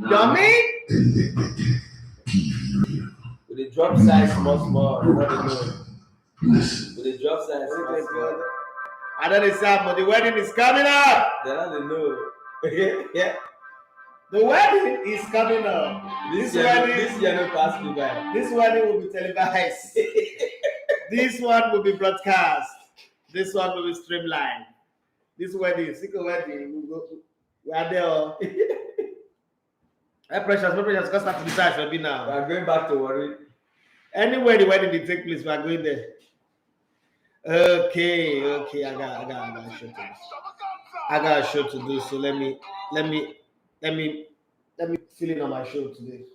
Dummy? With the drop size small, what they do? With the drop size small. I don't know, but the wedding is coming up. They don't know. Yeah. The wedding is coming up. This year no pass me by. This wedding will be televised. This one will be broadcast. This one will be streamlined. This wedding, secret wedding, we are there. Hey, precious, because start to decide for me now. We are going back to worry. Anywhere the wedding will take place, we are going there. Okay, I got a show to do. I got a show to do, so let me fill in on my show today.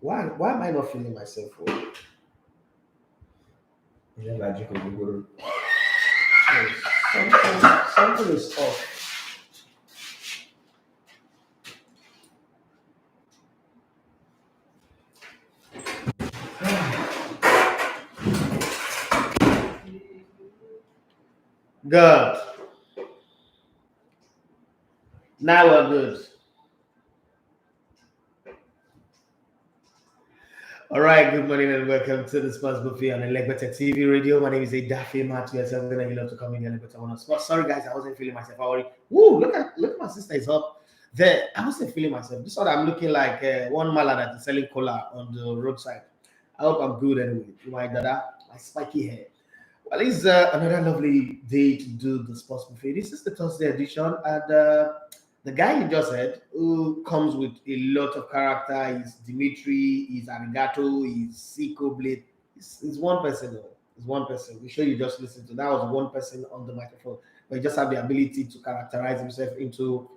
Why am I not feeling myself? Yeah, magic of Google. Something is off. Good. Now we're good. All right, good morning and welcome to the Sports Buffet on ELEGBETETV Radio. My name is Daffy Matthews. I'm going to love to come in the ELEGBETE on Sports. Sorry guys, I wasn't feeling myself. Woo, look at my sister is up there. I wasn't feeling myself. This one I'm looking like one mala that is selling cola on the roadside. I hope I'm good anyway. My dada, my spiky hair. Well, it's another lovely day to do the Sports Buffet. This is the Thursday edition, and the guy you just heard, who comes with a lot of character, is Dimitri, is Arigato, is Siko Blade. It's one person, though. It's one person. We sure you just listened to that was one person on the microphone, but he just have the ability to characterize himself into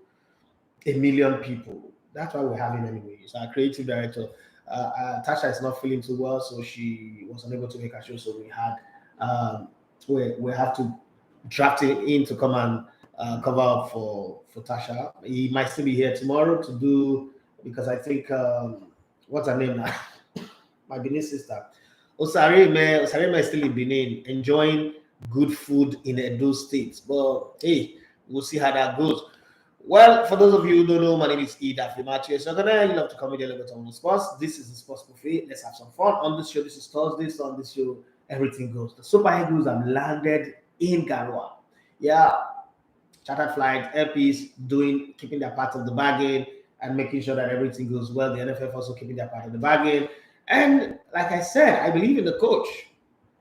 a million people. That's why we have him anyway. He's our creative director. Tasha is not feeling too well, so she was unable to make her show. So we had we have to draft him in to come and cover up for Tasha. He might still be here tomorrow to do, because I think what's her name now? My Benin sister. Osareme is still in Benin, enjoying good food in Edo State. But hey, we'll see how that goes. Well, for those of you who don't know, my name is Daffy Matthews. So you love to come in a little bit on the sports. This is the Sports Buffet. Let's have some fun on this show. This is Thursday, so on this show, everything goes. The Super Eagles have landed in Garoua. Yeah, chartered flight, airpiece, keeping their part of the bargain and making sure that everything goes well. The NFF also keeping their part of the bargain. And like I said, I believe in the coach.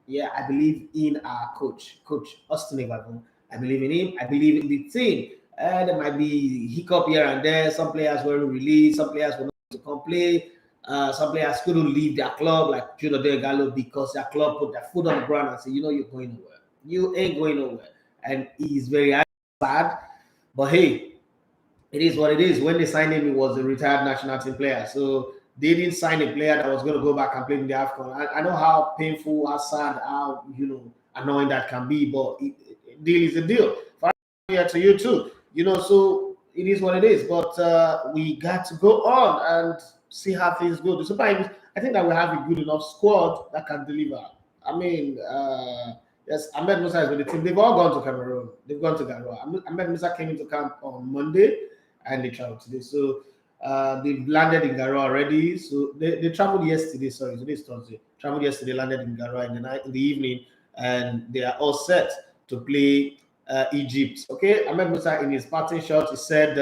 Yeah, I believe in our coach, Coach Austin Igbagun. I believe in him. I believe in the team. There might be hiccup here and there. Some players were released. Some players were not to come play. Some players couldn't leave their club, like Juno De Gallo, because their club put their foot on the ground and said, you're going nowhere. You ain't going nowhere. And he's very sad. But hey, it is what it is. When they signed him, he was a retired national team player. So they didn't sign a player that was going to go back and play in the AFCON. I know how painful, how sad, how annoying that can be, but deal is a deal. Here to you too. So it is what it is. But we got to go on and see how things go. The Super Eagles, I think that we have a good enough squad that can deliver. I mean, yes, Ahmed Musa is with the team. They've all gone to Cameroon. They've gone to Garoua. Ahmed Musa came into camp on Monday and they traveled today. So they've landed in Garoua already. So they traveled yesterday. Sorry, today's Thursday. Traveled yesterday, landed in Garoua in the evening, and they are all set to play Egypt. Okay, Ahmed Musa in his parting shot, he said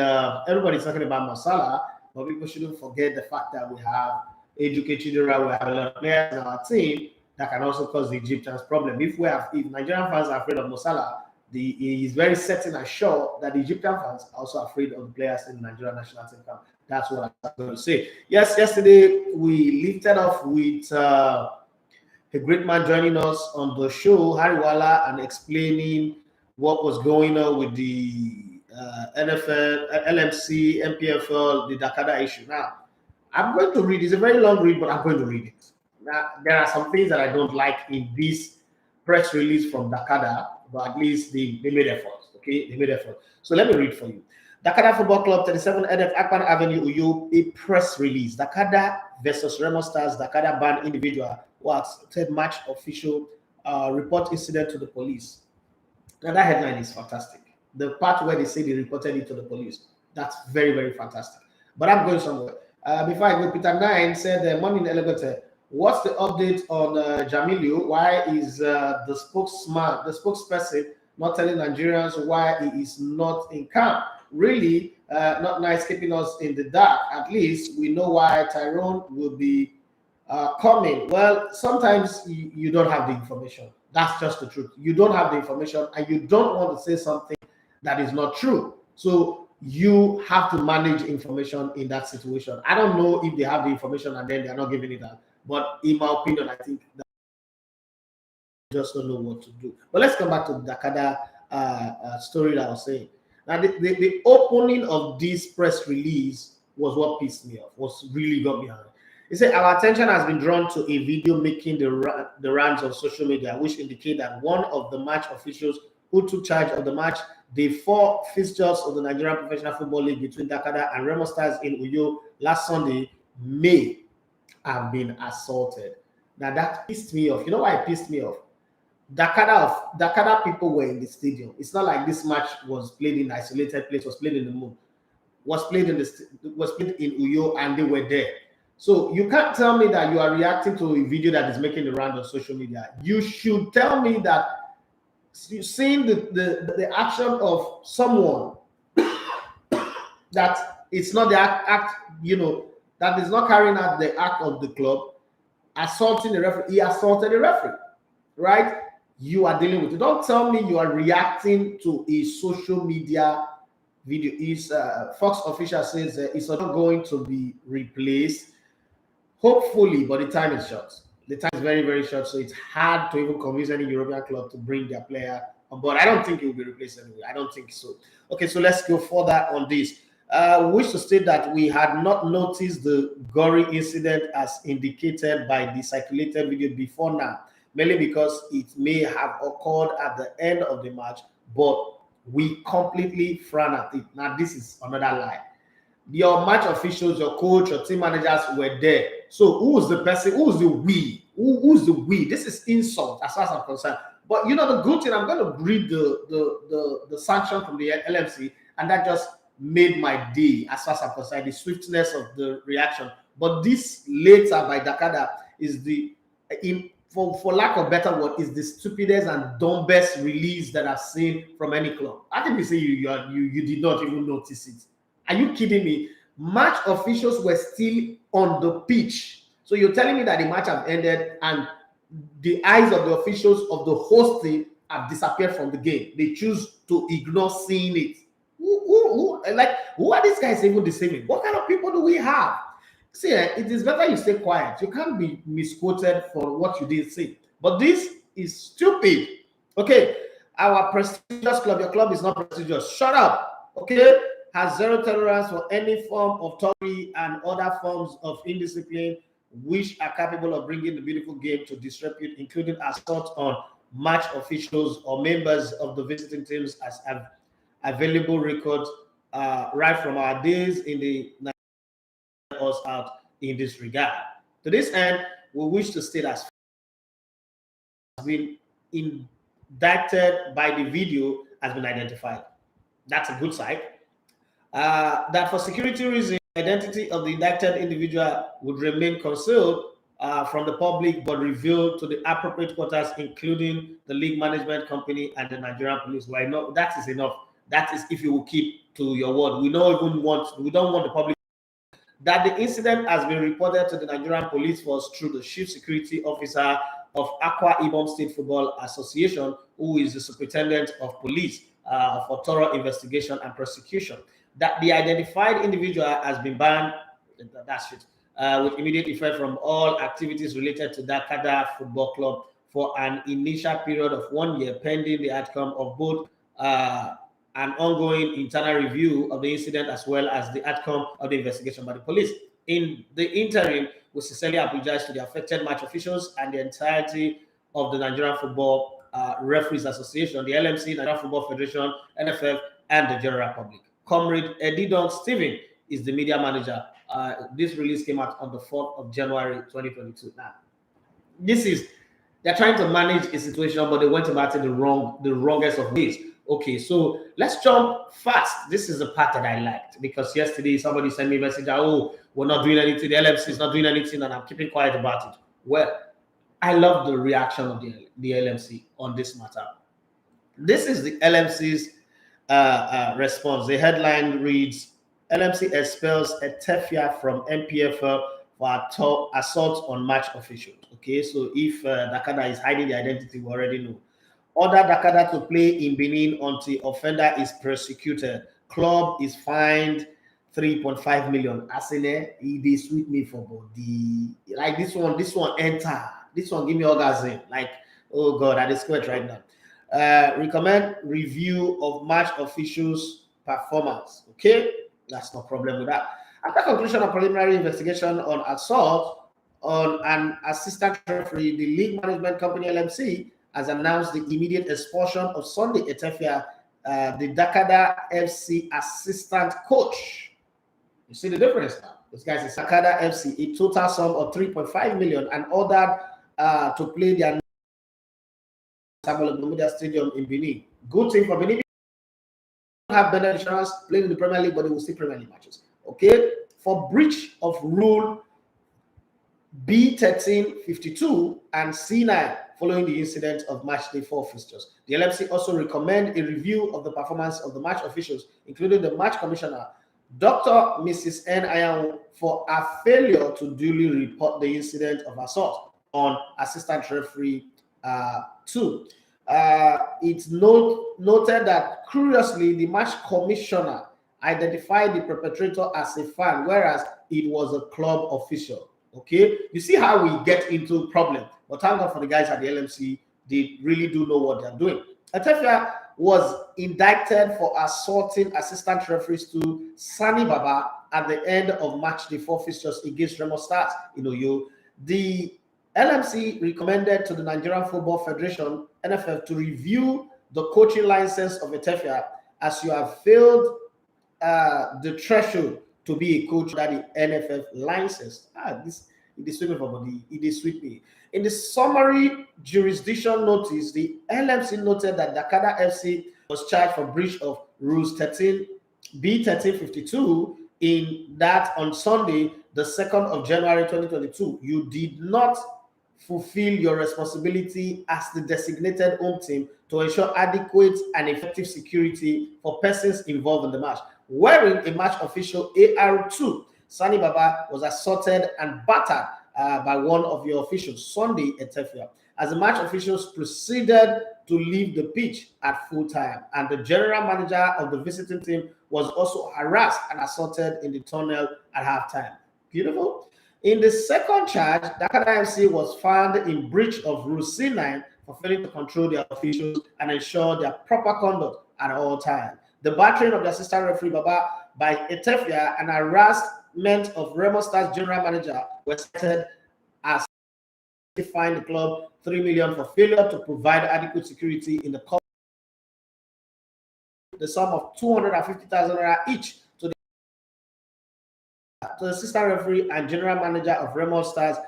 everybody's talking about Masala, but people shouldn't forget the fact that we have Ejuke Chidera, we have a lot of players in our team that can also cause the Egyptians problem. If Nigerian fans are afraid of Masala, he is very certain and sure that the Egyptian fans are also afraid of the players in the Nigerian national team camp. That's what I'm going to say. Yes, yesterday we lifted off with a great man joining us on the show, Harry Wala, and explaining what was going on with the NFL, LMC, MPFL, the Dakada issue. Now, I'm going to read. It's a very long read, but I'm going to read it. Now, there are some things that I don't like in this press release from Dakada, but at least they made effort. Okay, they made effort. So let me read for you. Dakada Football Club, 37 NF Akpan Avenue, Uyo, a press release. Dakada versus Remo Stars. Dakada banned individual was third match official report incident to the police. Now that headline is fantastic. The part where they say they reported it to the police. That's very, very fantastic. But I'm going somewhere. Before I go, Peter Nine said, morning elevator. What's the update on Jamilu? Why is the spokesperson not telling Nigerians why he is not in camp? Really, not nice keeping us in the dark. At least we know why Tyrone will be coming. Well, sometimes you don't have the information. That's just the truth. You don't have the information and you don't want to say something that is not true. So you have to manage information in that situation. I don't know if they have the information and then they're not giving it out. But in my opinion, I think that they just don't know what to do. But let's come back to the Dakada story that I was saying. Now, the opening of this press release was what pissed me off, was really got me angry. He said, our attention has been drawn to a video making the rounds on social media, which indicate that one of the match officials who took charge of the match, the 4 fixtures of the Nigerian Professional Football League between Dakada and Remo Stars in Uyo last Sunday, may have been assaulted. Now that pissed me off. You know why it pissed me off? Dakada people were in the stadium. It's not like this match was played in isolated place, was played in the moon, was played in Uyo, and they were there. So you can't tell me that you are reacting to a video that is making the round on social media. You should tell me that you've seen the action of someone that it's not the act, that is not carrying out the act of the club, assaulting the referee. He assaulted the referee, right? You are dealing with it. Don't tell me you are reacting to a social media video. Is Fox official says it's not going to be replaced. Hopefully, but the time is short. The time is very, very short, so it's hard to even convince any European club to bring their player on board. I don't think it will be replaced anyway. I don't think so. Okay, so let's go further on this. Wish to state that we had not noticed the gory incident as indicated by the circulated video before now, mainly because it may have occurred at the end of the match, but we completely frown at it. Now, this is another lie. Your match officials, your coach, your team managers were there. So who's the person? Who's the we? Who's the we? This is insult as far as I'm concerned. But the good thing, I'm going to read the sanction from the LMC, and that just made my day as far as I'm concerned, the swiftness of the reaction. But this later by Dakada is for lack of better word, is the stupidest and dumbest release that I've seen from any club. I think you say you did not even notice it. Are you kidding me? Match officials were still on the pitch. So you're telling me that the match have ended and the eyes of the officials of the host team have disappeared from the game. They choose to ignore seeing it. Who are these guys even deceiving? What kind of people do we have? See, it is better you stay quiet. You can't be misquoted for what you didn't say. But this is stupid. Okay, our prestigious club, your club is not prestigious. Shut up. Okay, has zero tolerance for any form of thuggery and other forms of indiscipline which are capable of bringing the beautiful game to disrepute, including assault on match officials or members of the visiting teams, as available records right from our days in the us out in this regard. To this end, we wish to state as been indicted by the video has been identified. That's a good side. That for security reasons, the identity of the indicted individual would remain concealed from the public, but revealed to the appropriate quarters, including the league management company and the Nigerian police. Why not? That is enough. That is if you will keep to your word. We don't want the public. That the incident has been reported to the Nigerian police force through the chief security officer of Akwa Ibom State Football Association, who is the superintendent of police for thorough investigation and prosecution. That the identified individual has been banned, that's it, with immediate effect from all activities related to Dakada Football Club for an initial period of 1 year, pending the outcome of both an ongoing internal review of the incident as well as the outcome of the investigation by the police. In the interim, we sincerely apologize to the affected match officials and the entirety of the Nigerian Football Referees Association, the LMC, Nigerian Football Federation, NFF, and the general public. Comrade Edidon Steven is the media manager. This release came out on the 4th of January 2022. Now, they're trying to manage a situation, but they went about it the wrongest of ways. Okay, so let's jump fast. This is the part that I liked because yesterday somebody sent me a message that, oh, we're not doing anything, the LMC is not doing anything, and I'm keeping quiet about it. Well, I love the reaction of the LMC on this matter. This is the LMC's response. The headline reads, LMC expels Etefia from MPFL for assault on match officials. Okay, so if Dakada is hiding the identity, we already know. Order Dakada to play in Benin until offender is prosecuted. Club is fined 3.5 million. Asene, they sweet me for body. Like this one enter. This one give me orgasm. Like, oh God, I just sweat right now. Recommend review of match officials' performance. Okay, that's no problem with that. After conclusion of preliminary investigation on assault on an assistant referee, the league management company LMC has announced the immediate expulsion of Sunday Etefia, the Dakada FC assistant coach. You see the difference now? This guy is Dakada FC, a total sum of 3.5 million, and ordered to play their Stadium in Benin. Good thing for Benin. Have better insurance playing in the Premier League, but they will see Premier League matches. Okay, for breach of rule B1352 and C9 following the incident of match day 4 fixtures. The LMC also recommend a review of the performance of the match officials, including the match commissioner, Dr. Mrs. N. Ayawu, for a failure to duly report the incident of assault on assistant referee 2. It's noted that, curiously, the match commissioner identified the perpetrator as a fan, whereas it was a club official. Okay, you see how we get into problem, but thank God for the guys at the LMC. They really do know what they're doing. Etefia was indicted for assaulting assistant referees to Sani Baba at the end of match day 4 fixtures against Remo Stars in Oyo. The LMC recommended to the Nigerian Football Federation, NFF, to review the coaching license of Etefia, as you have failed the threshold to be a coach that the NFF license. It is sweet for body. It is sweet me. In the summary jurisdiction notice, the LMC noted that Dakada FC was charged for breach of rules B1352 in that on Sunday, the 2nd of January 2022, you did not fulfill your responsibility as the designated home team to ensure adequate and effective security for persons involved in the match. Wearing a match official AR2, Sani Baba was assaulted and battered by one of your officials, Sunday Etefia, as the match officials proceeded to leave the pitch at full time, and the general manager of the visiting team was also harassed and assaulted in the tunnel at halftime. Beautiful. In the second charge, Dakada FC was found in breach of Rule C9 for failing to control their officials and ensure their proper conduct at all times. The battering of the assistant referee Baba by Etefia and harassment of Remo Stars general manager were cited as fined the club 3 million for failure to provide adequate security in the club. The sum of 250,000 naira each to the assistant referee and general manager of Remo Stars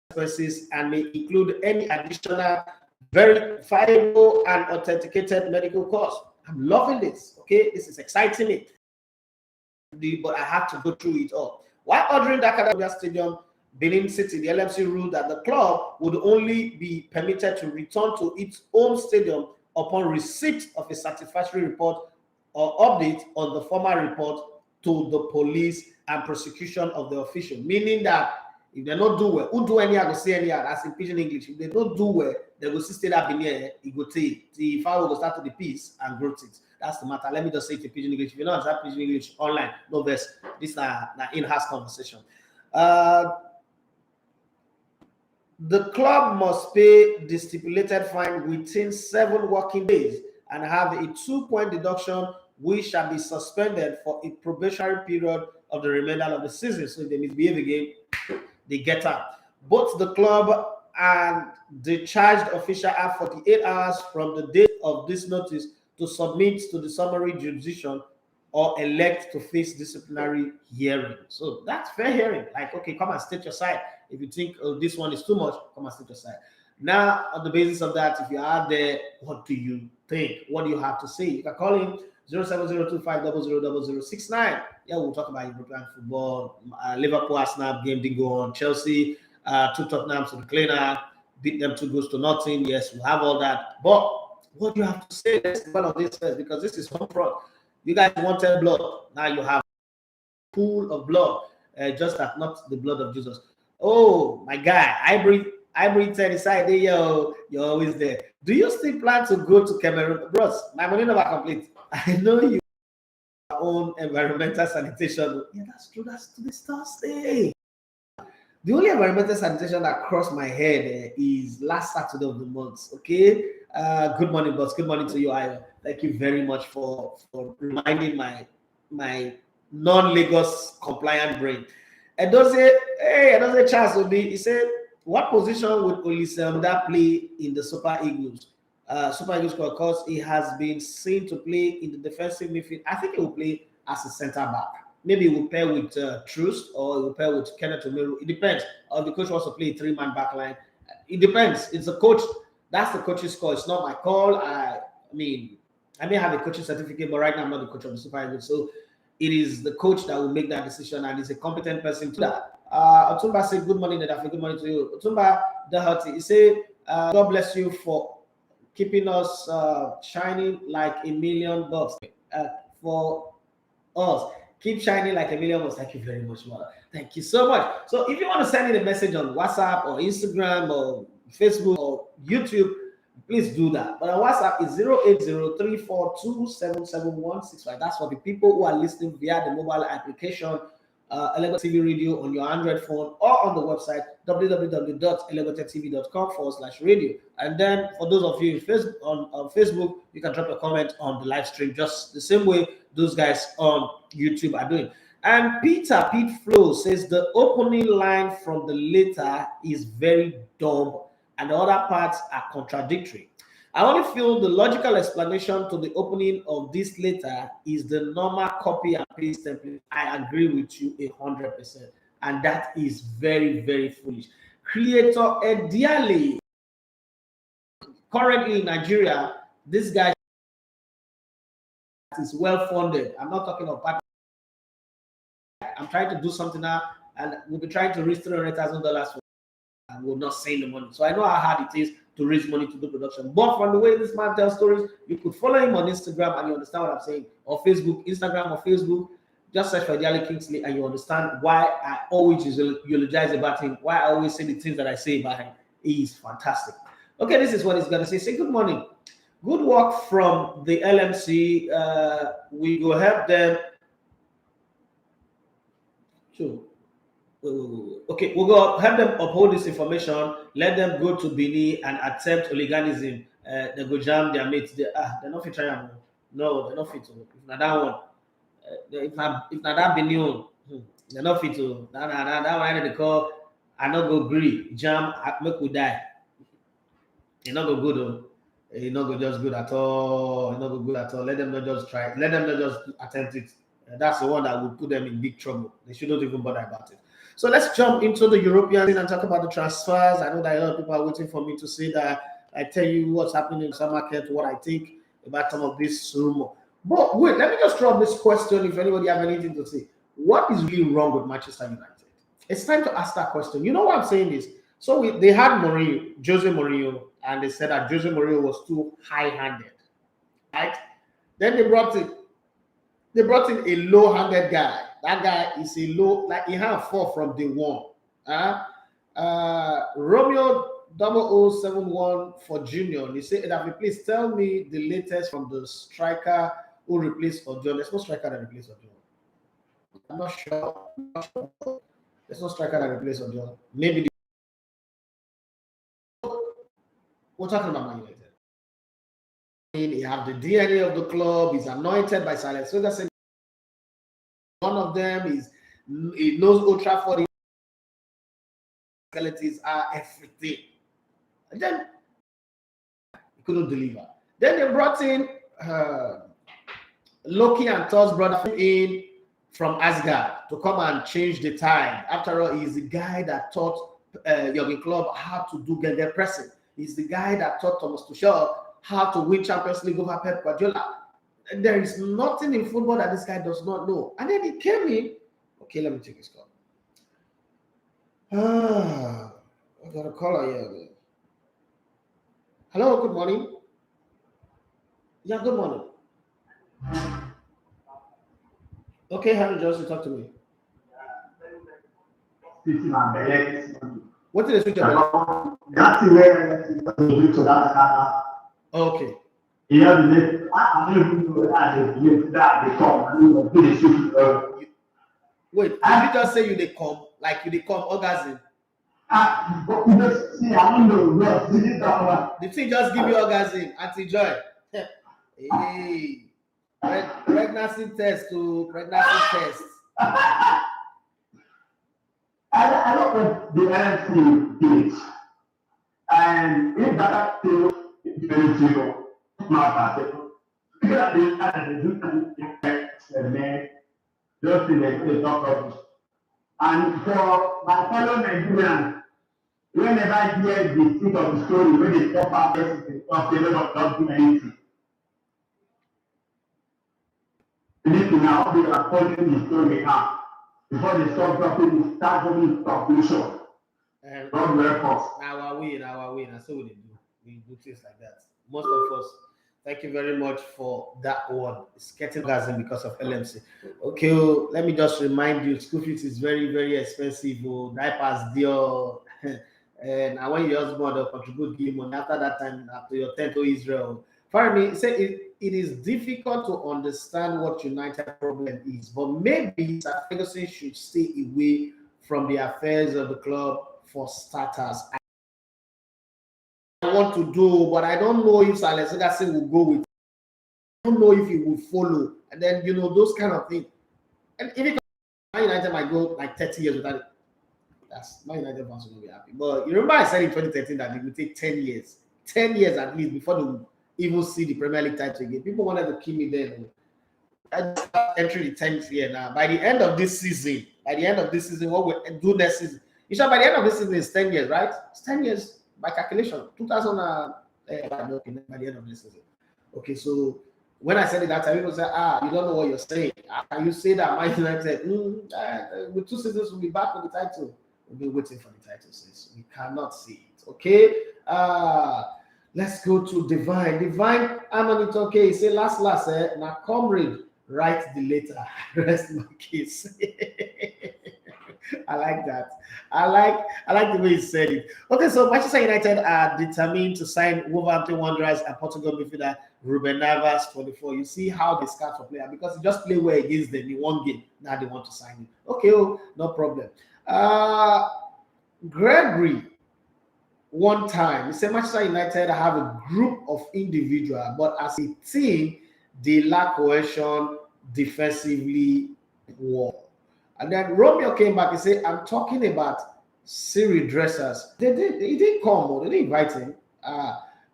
expenses, and may include any additional verifiable and authenticated medical costs. I'm loving this. Okay, this is exciting me. But I have to go through it all. While ordering Dakar Stadium, Benin City, the LMC ruled that the club would only be permitted to return to its home stadium upon receipt of a satisfactory report or update on the former report to the police and prosecution of the official. Meaning that if they don't do well, who do any go say any as in pidgin English. If they don't do well, they will stay that Benin, it go take. The fire will start to the peace and growth it. That's the matter. Let me just say it in pidgin English. If you don't understand pidgin English online, no best. This is an in-house conversation. The club must pay the stipulated fine within 7 working days and have a 2-point deduction, which shall be suspended for a probationary period of the remainder of the season. So if they misbehave again, they get out. Both the club and the charged official have 48 hours from the date of this notice to submit to the summary jurisdiction or elect to face disciplinary hearing. So that's fair hearing. Like, okay, come and state your side. If you think, oh, this one is too much, come and state your side. Now, on the basis of that, if you are there, what do you think? What do you have to say? You can call him 07025000069. Yeah, we'll talk about European football. Liverpool Arsenal game didn't go on. Chelsea took Tottenham to the cleaner, beat them 2-0. Yes, we'll have all that. But what do you have to say? Let's develop this first, because this is home front. You guys wanted blood. Now you have a pool of blood, just that not the blood of Jesus. Oh, my guy, I breathe 10 inside there, yo. You're always there. Do you still plan to go to Cameroon? Bros, my money never complete. I know you own environmental sanitation. Yeah, that's true. That's to this Thursday. The only environmental sanitation that crossed my head is last Saturday of the month. Okay. Good morning, boss. Good morning to you, Ayo. Thank you very much for reminding my non-Lagos compliant brain. And does a chance will be. He said, what position would Olisamda play in the Super Eagles? Super Eagles, because he has been seen to play in the defensive midfield. I think he will play as a centre back. Maybe he will pair with Trust, or he will pair with Kenneth Omeru. It depends. Or the coach wants to play a 3-man back line. It depends. It's the coach. That's the coach's call. It's not my call. I mean, I may have a coaching certificate, but right now I'm not the coach of the Super Eagles. So it is the coach that will make that decision, and he's a competent person to that. Otumba said, good morning, Nadafi. Good morning to you. Otumba Dahati, he said, God bless you for keeping us shining like $1 million for us. Keep shining like $1 million. Thank you very much, Mother. Thank you so much. So if you want to send me a message on WhatsApp or Instagram or Facebook or YouTube, please do that. But on WhatsApp is 08034277165. That's for the people who are listening via the mobile application, Elegbete TV Radio, on your Android phone, or on the website www.elegbetevtv.com/radio. And then for those of you on Facebook, you can drop a comment on the live stream just the same way those guys on YouTube are doing. And Pete Flo says the opening line from the letter is very dumb and the other parts are contradictory. I only feel the logical explanation to the opening of this letter is the normal copy and paste template. I agree with you 100%. And that is very, very foolish. Creator Ediale, currently in Nigeria, this guy is well funded. I'm not talking of part. I'm trying to do something now, and we'll be trying to raise $300,000 for, and we'll not send the money. So I know how hard it is to raise money to do production. But from the way this man tells stories, you could follow him on Instagram and you understand what I'm saying, or Facebook, Instagram or Facebook. Just search for Diale Kingsley and you understand why I always eulogize about him, why I always say the things that I say about him. He's fantastic. Okay, this is what he's going to say. Say good morning. Good work from the LMC. We will help them. Sure. Okay, we'll go help them uphold this information. Let them go to Benin and accept oliganism. They go jam their mates. They're not fit trying. No, they're not fit to. If not that one, if not that Benin, they're not fit to. That one they call. I not go agree. Jam make we die. It's not go good though. It's not go just good at all. It's not go good at all. Let them not just try. Let them not just attempt it. That's the one that will put them in big trouble. They shouldn't even bother about it. So let's jump into the European and talk about the transfers. I know that a lot of people are waiting for me to say that I tell you what's happening in the market, what I think about some of this rumor. But wait, let me just drop this question if anybody have anything to say. What is really wrong with Manchester United? It's time to ask that question. You know why I'm saying this? So they had Jose Mourinho, and they said that Jose Mourinho was too high-handed, right? Then they brought in a low-handed guy. That guy is a low, like he had 4 from day one. Romeo 0071 for Junior. He said, please tell me the latest from the striker who replaced Ojon. There's no striker that replaced Ojon. I'm not sure. There's no striker that replaced Ojon. Maybe we're talking about Man United. He has the DNA of the club. He's anointed by silence. So that's one of them is he knows Old Trafford. Qualities are everything. And then he couldn't deliver. Then they brought in Loki and Thor's brother in from Asgard to come and change the tide. After all, he's the guy that taught Jurgen Klopp how to do get pressing. He's the guy that taught Thomas Tuchel how to win Champions League over Pep Guardiola. There is nothing in football that this guy does not know. And then he came in. Okay, let me take his call. I got a caller here. Hello, good morning. Yeah, good morning. Okay, Henry Johnson, talk to me. What did they switch about? Okay. Wait, did you just say they come? Like they come orgasm? The thing just give you orgasm, anti-joy. Hey, pregnancy test to pregnancy test. I don't know the NFC did. And if that still is very zero, not that. Just in the talk of. And for my fellow Nigerians, whenever I hear the seat of the story, when they talk about this, of the level of documentary, you need to now be following the story now. Before they stop dropping, they start dropping conclusion. God help us. Now we, that's what we do. We do things like that. Most of us. Thank you very much for that one. It's getting orgasm because of LMC. Okay, let me just remind you, school fees is very, very expensive. Diapers, deal, and I want your husband to contribute give money after that time after your 10th to Israel. For me, it is difficult to understand what United problem is, but maybe Sir Ferguson should stay away from the affairs of the club for starters. I want to do, but I don't know if Sir Ferguson will go with. I don't know if he will follow, and then those kind of things. And if it United might go like 30 years without it, that's not United fans will not be happy. But you remember I said in 2013 that it would take 10 years at least before they would even see the Premier League title again. People wanted to kill me then. I just entering the 10th year now. By the end of this season, what we do next season? You said by the end of this season is 10 years, right? It's 10 years by calculation. 2000 by the end of this season. Okay, so when I said it that time, people said, you don't know what you're saying. Can you say that Man United with 2 seasons we'll be back with the title? We've been waiting for the title since. We cannot see it. Okay. Let's go to Divine. Divine, I'm on it. Okay, say last, now comrade, write the letter. Rest my case. I like that. I like the way he said it. Okay, so Manchester United are determined to sign Wolverhampton Wanderers and Portugal midfielder Ruben Neves, 24. You see how they scout for player because he just play well against them in one game. Now they want to sign him. Okay, no problem. Gregory, one time, he said Manchester United have a group of individuals, but as a team, they lack cohesion defensively. Poor. And then Romeo came back and said, I'm talking about Siri dressers. He didn't come, they didn't invite him.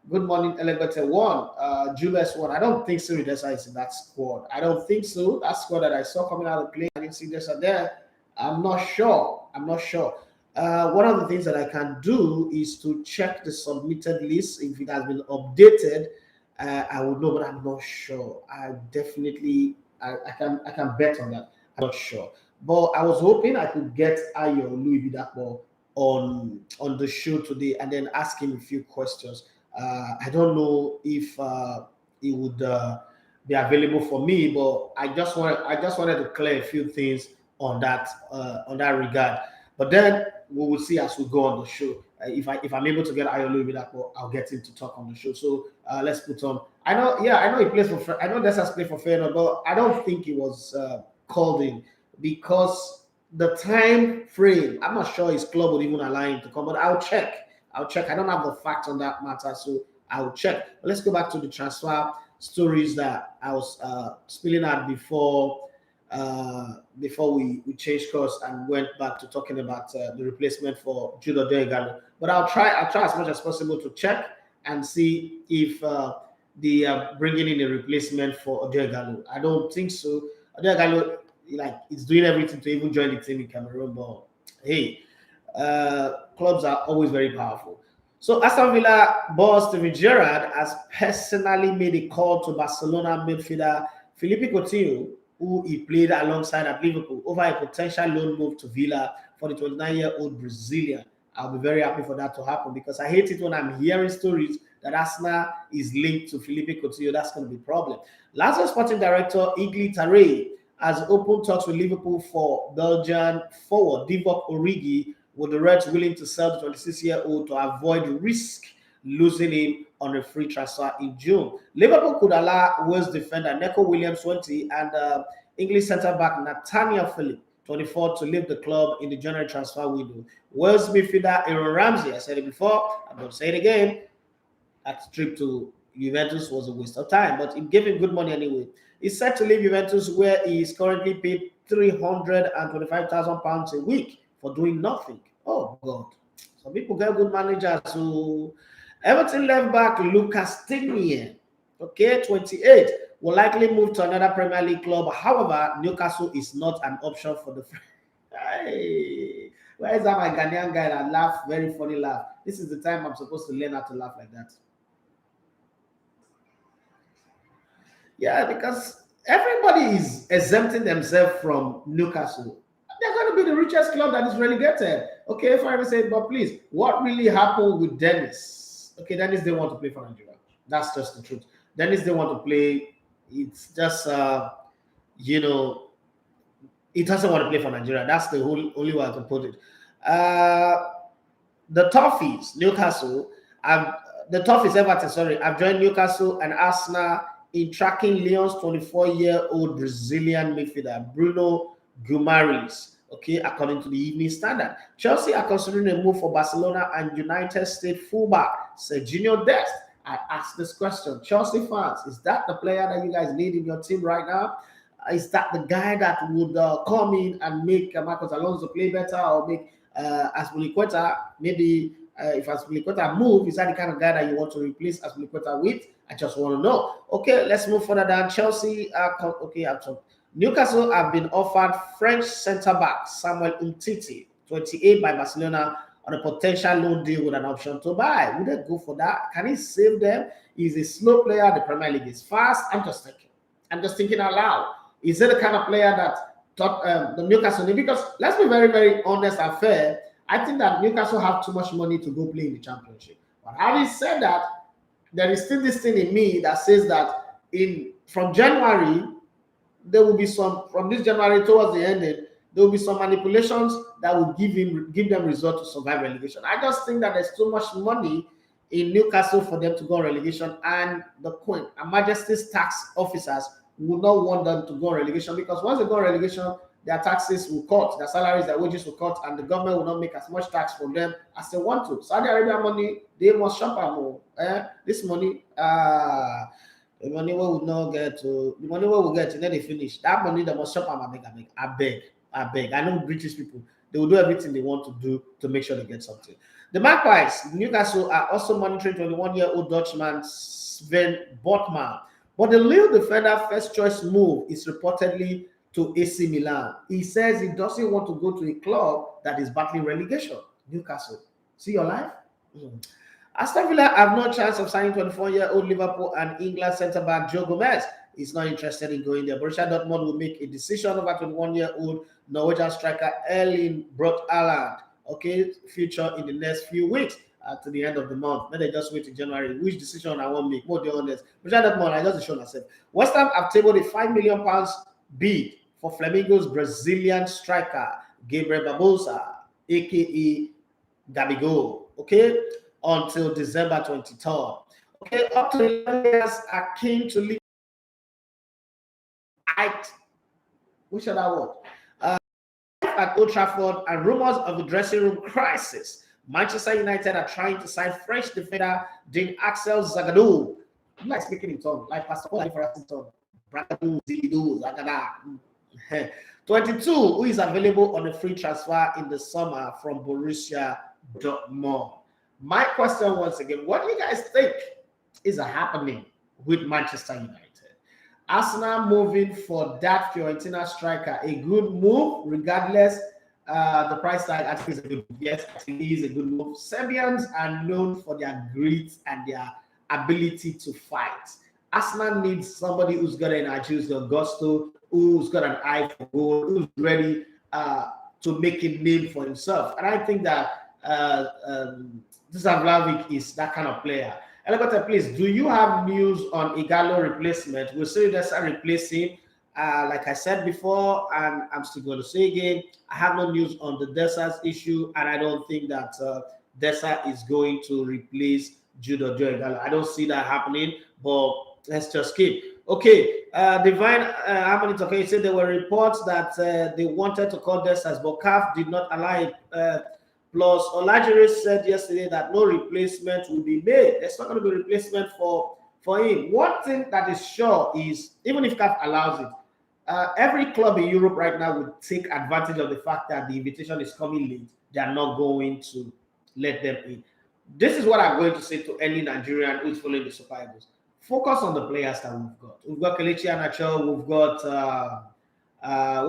Good morning, Elevator 1. Julius 1. I don't think Siri dresser is in that squad. I don't think so. That squad that I saw coming out of the play, I didn't see dresser there. I'm not sure. One of the things that I can do is to check the submitted list. If it has been updated, I would know, but I'm not sure. I can bet on that. I'm not sure. But I was hoping I could get Ayo Louis Bidapo on the show today and then ask him a few questions. I don't know if he would be available for me, but I just wanted to clear a few things on that regard. But then we will see as we go on the show. If I'm able to get Ayo Louis Bidapo, I'll get him to talk on the show. So let's put on. I know he plays for. I know Dessa's played for Feyenoord, but I don't think he was called in. Because the time frame, I'm not sure his club would even allow him to come, but I'll check. I don't have the facts on that matter, so I'll check. But let's go back to the transfer stories that I was spilling out before we changed course and went back to talking about the replacement for Jude Odoi. But I'll try as much as possible to check and see if they are bringing in a replacement for Odoi. I don't think so. Odoi, he's doing everything to even join the team in Cameroon, but hey, clubs are always very powerful. So Aston Villa boss Steven Gerrard has personally made a call to Barcelona midfielder Philippe Coutinho, who he played alongside at Liverpool, over a potential loan move to Villa for the 29-year-old Brazilian. I'll be very happy for that to happen because I hate it when I'm hearing stories that Arsenal is linked to Philippe Coutinho. That's going to be a problem. Lazio sporting director Igli Tare has opened talks with Liverpool for Belgian forward Divock Origi, with the Reds willing to sell the 26-year-old to avoid risk losing him on a free transfer in June. Liverpool could allow Wales defender Neco Williams, 20, and English centre-back Nathaniel Phillips, 24, to leave the club in the January transfer window. Wales midfielder Aaron Ramsey, I said it before, I'm going to say it again, that trip to Juventus was a waste of time, but it gave him good money anyway. He's set to leave Juventus, where he is currently paid £325,000 a week for doing nothing. Oh, God. Some people get good managers. So Everton left back Lucas Digne, okay, 28, will likely move to another Premier League club. However, Newcastle is not an option for the... Hey, where is that my Ghanaian guy that laugh? Very funny laugh. This is the time I'm supposed to learn how to laugh like that. Yeah, because everybody is exempting themselves from Newcastle. They're going to be the richest club that is relegated. Okay, if I ever say, but please, what really happened with Dennis? Okay, Dennis didn't want to play for Nigeria. That's just the truth. Dennis didn't want to play. It's just, you know, he doesn't want to play for Nigeria. That's the only way I can put it. The Toffees, Newcastle, the Toffees, Everton, sorry, I've joined Newcastle and Arsenal in tracking Lyon's 24-year-old Brazilian midfielder, Bruno Guimarães, okay, according to the Evening Standard. Chelsea are considering a move for Barcelona and United States fullback Serginho Dest. I asked this question, Chelsea fans, is that the player that you guys need in your team right now? Is that the guy that would come in and make Marcos Alonso play better, or make Azpilicueta, maybe if Azpilicueta move, is that the kind of guy that you want to replace Azpilicueta with? I just want to know. Okay, let's move further down. Chelsea, Newcastle have been offered French centre-back Samuel Umtiti, 28, by Barcelona on a potential loan deal with an option to buy. Would they go for that? Can he save them? He's a slow player. The Premier League is fast. I'm just thinking out loud. Is it the kind of player that the Newcastle need? Because let's be very, very honest and fair. I think that Newcastle have too much money to go play in the Championship. But having said that, there is still this thing in me that says that from January, there will be some, from this January towards the ending, there will be some manipulations that will give them result to survive relegation. I just think that there's too much money in Newcastle for them to go on relegation, and the Queen and Majesty's tax officers will not want them to go on relegation, because once they go on relegation, their taxes will cut, their salaries, their wages will cut, and the government will not make as much tax from them as they want to. Saudi Arabia money, they must shop more. This money, the money we will not get to, the money we will get, and then they finish. That money they must shop I beg. I know British people, they will do everything they want to do to make sure they get something. The Magpies, Newcastle, are also monitoring 21-year-old Dutchman Sven Botman. But the Lille defender first choice move is reportedly to AC Milan. He says he doesn't want to go to a club that is battling relegation. Newcastle. See your life? Aston Villa have no chance of signing 24-year-old Liverpool and England centre-back Joe Gomez. He's not interested in going there. Borussia Dortmund will make a decision over 21-year-old Norwegian striker Erling Braut Haaland, okay, future in the next few weeks to the end of the month. Then they just wait in January. Which decision I won't make? More than honest. Borussia Dortmund, I just show myself. West Ham have tabled a £5 million bid for Flamengo's Brazilian striker Gabriel Barbosa, aka Gabigol, okay, until December 23rd. Okay, up to the players are keen to leave. Which other word? At Old Trafford, and rumors of a dressing room crisis. Manchester United are trying to sign French defender Jean Axel Zagadou. I'm like speaking in tongue, like Pastor Paul in tongue. 22, who is available on a free transfer in the summer from Borussia Dortmund. My question once again, what do you guys think is happening with Manchester United? Arsenal moving for that Fiorentina striker, a good move regardless the price tag, I think is a good move. Yes, I think it is a good move. Serbians are known for their grit and their ability to fight. Arsenal needs somebody who's got an energy, who's got gusto, who's got an eye for goal, who's ready to make a name for himself. And I think that Vlahovic is that kind of player. Elegbete, please, do you have news on Igalo replacement? Will Desa replace him? Like I said before, and I'm still going to say again, I have no news on the Desa's issue, and I don't think that Desa is going to replace Jude Joe Igalo. I don't see that happening, but let's just keep. Okay, Divine Harmony Toke said there were reports that they wanted to call Desas, but CAF did not allow it. Plus, Olajire said yesterday that no replacement will be made. There's not going to be a replacement for him. One thing that is sure is, even if CAF allows it, every club in Europe right now would take advantage of the fact that the invitation is coming late. They are not going to let them in. This is what I'm going to say to any Nigerian who is following the Super Eagles. Focus on the players that we've got. We've got Kelechi Iheanacho, we've got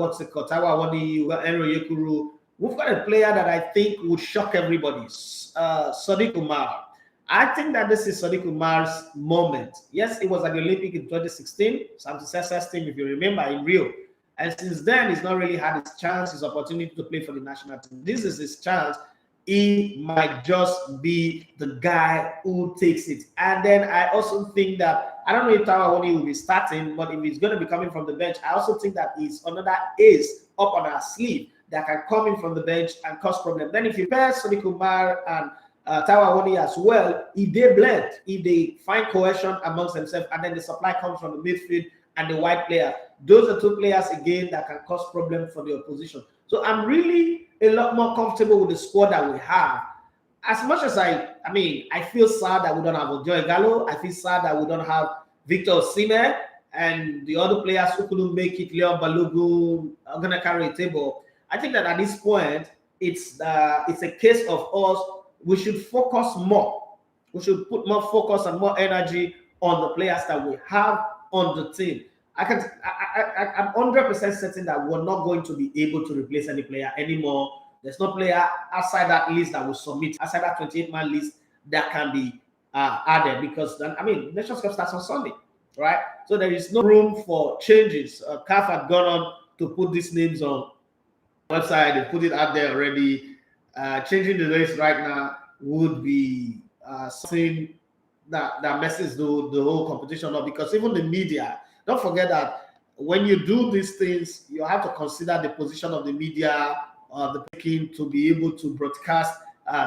what's it called? Tawa Awoni, we've got Enro Yekuru. We've got a player that I think would shock everybody. Sadiq Umar. I think that this is Sadiq Umar's moment. Yes, it was at the Olympic in 2016, Sam Sessa's team, if you remember, in Rio. And since then, he's not really had his chance, his opportunity to play for the national team. This is his chance. He might just be the guy who takes it. And then I also think that, I don't know if Tawa Awoni will be starting, but if he's going to be coming from the bench, I also think that he's another ace up on our sleeve that can come in from the bench and cause problems. Then if you pair Sadiq Umar and Tawa Awoni as well, if they blend, if they find cohesion amongst themselves, and then the supply comes from the midfield and the wide player, those are two players again that can cause problems for the opposition. So I'm really a lot more comfortable with the squad that we have. As much as I feel sad that we don't have Ojo Igalo, I feel sad that we don't have Victor Osimhen and the other players who couldn't make it, Leon Balogun, are gonna carry a table. I think that at this point, it's a case of us. We should focus more. We should put more focus and more energy on the players that we have on the team. I'm 100% certain that we're not going to be able to replace any player anymore. There's no player outside that list that will submit, outside that 28-man list that can be added, because then, Nations Cup starts on Sunday, right? So there is no room for changes. CAF had gone on to put these names on the website. They put it out there already. Changing the list right now would be something that messes the whole competition up, because even the media, don't forget that when you do these things, you have to consider the position of the media, the picking to be able to broadcast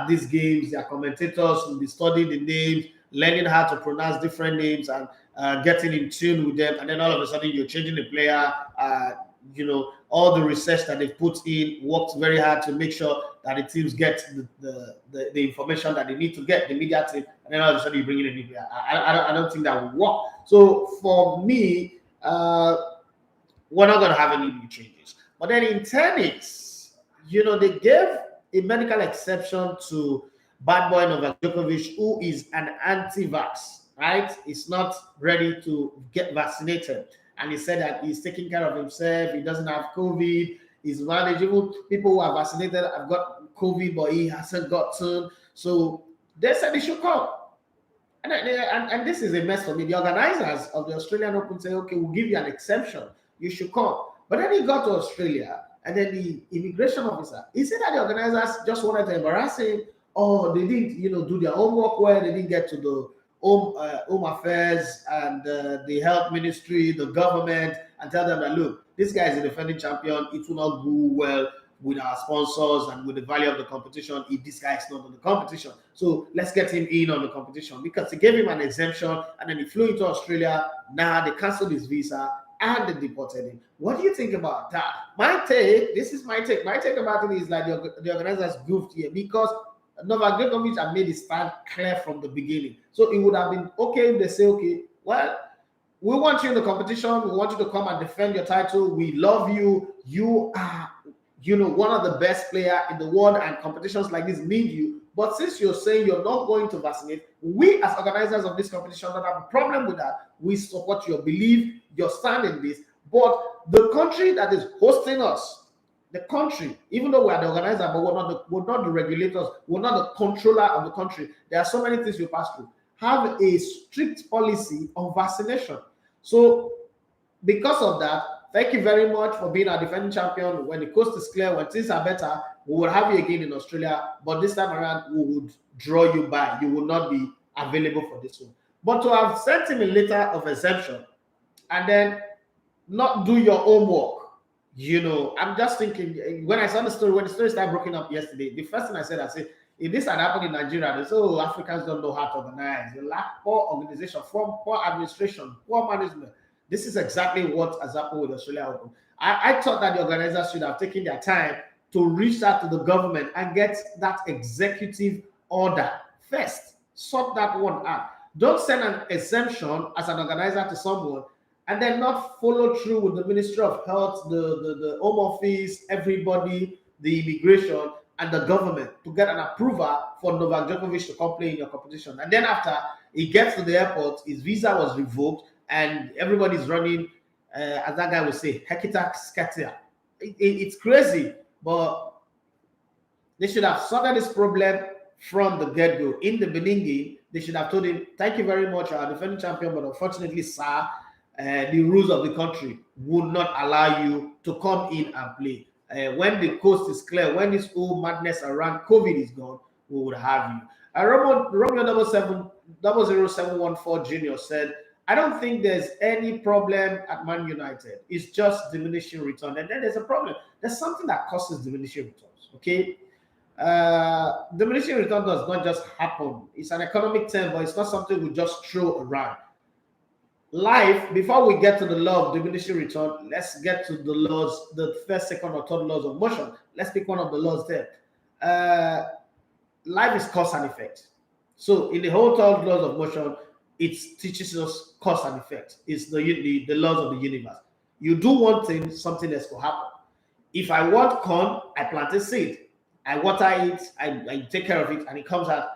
these games. Their commentators will be studying the names, learning how to pronounce different names, and getting in tune with them. And then all of a sudden, you're changing the player. All the research that they've put in, worked very hard to make sure that the teams get the information that they need to get, the media team, and then all of a sudden you bring in a new player. I don't think that will work. So for me, we're not going to have any new changes. But then in tennis, they gave a medical exception to bad boy Novak Djokovic, who is an anti-vax, right? He's not ready to get vaccinated. And he said that he's taking care of himself. He doesn't have COVID. He's manageable. People who are vaccinated have got COVID, but he hasn't gotten. So they said he should come. And this is a mess for me. The organizers of the Australian Open say, okay, we'll give you an exemption. You should come. But then he got to Australia, and then the immigration officer, he said that the organizers just wanted to embarrass him, or they didn't, do their homework well. They didn't get to the home affairs and the health ministry, the government, and tell them that, look, this guy is a defending champion. It will not go well with our sponsors and with the value of the competition if this guy is not on the competition. So let's get him in on the competition, because they gave him an exemption, and then he flew into Australia. Now they canceled his visa and they deported him. What do you think about that? This is my take. My take about it is like the organizers goofed here, because Novak Djokovic had made his stand clear from the beginning. So it would have been okay if they say, okay, well, we want you in the competition. We want you to come and defend your title. We love you. You are, one of the best players in the world, and competitions like this need you. But since you're saying you're not going to vaccinate, we as organizers of this competition don't have a problem with that. We support your belief, your stand in this. But the country that is hosting us The country, even though we are the organizer, but we're not the regulators, we're not the controller of the country. There are so many things we pass through. Have a strict policy on vaccination. So because of that, thank you very much for being our defending champion. When the coast is clear, when things are better, we will have you again in Australia. But this time around, we would draw you back. You will not be available for this one. But to have sent him a letter of exemption and then not do your homework, I'm just thinking, when I saw the story, when the story started breaking up yesterday, the first thing I said, if this had happened in Nigeria, they say, oh, Africans don't know how to organize. They lack poor organization, poor administration, poor management. This is exactly what has happened with Australia Open. I thought that the organizers should have taken their time to reach out to the government and get that executive order first. Sort that one out. Don't send an exemption as an organizer to someone and then not follow through with the Ministry of Health, the Home Office, everybody, the immigration, and the government to get an approval for Novak Djokovic to come play in your competition. And then after he gets to the airport, his visa was revoked, and everybody's running, as that guy would say, hekita scatia. It's crazy, but they should have sorted this problem from the get-go. In the beginning, they should have told him, thank you very much, our defending champion, but unfortunately, sir, the rules of the country would not allow you to come in and play. When the coast is clear, when this whole madness around COVID is gone, we would have you. Romeo 00714 Junior said, I don't think there's any problem at Man United. It's just diminishing return. And then there's a problem. There's something that causes diminishing returns, okay? Diminishing return does not just happen. It's an economic term, but it's not something we just throw around. Life, before we get to the law of diminishing return, let's get to the laws, the first, second, or third laws of motion. Let's pick one of the laws there. Life is cause and effect. So in the whole third laws of motion, it teaches us cause and effect. It's the laws of the universe. You do one thing, something else will happen. If I want corn, I plant a seed. I water it, I take care of it, and it comes out,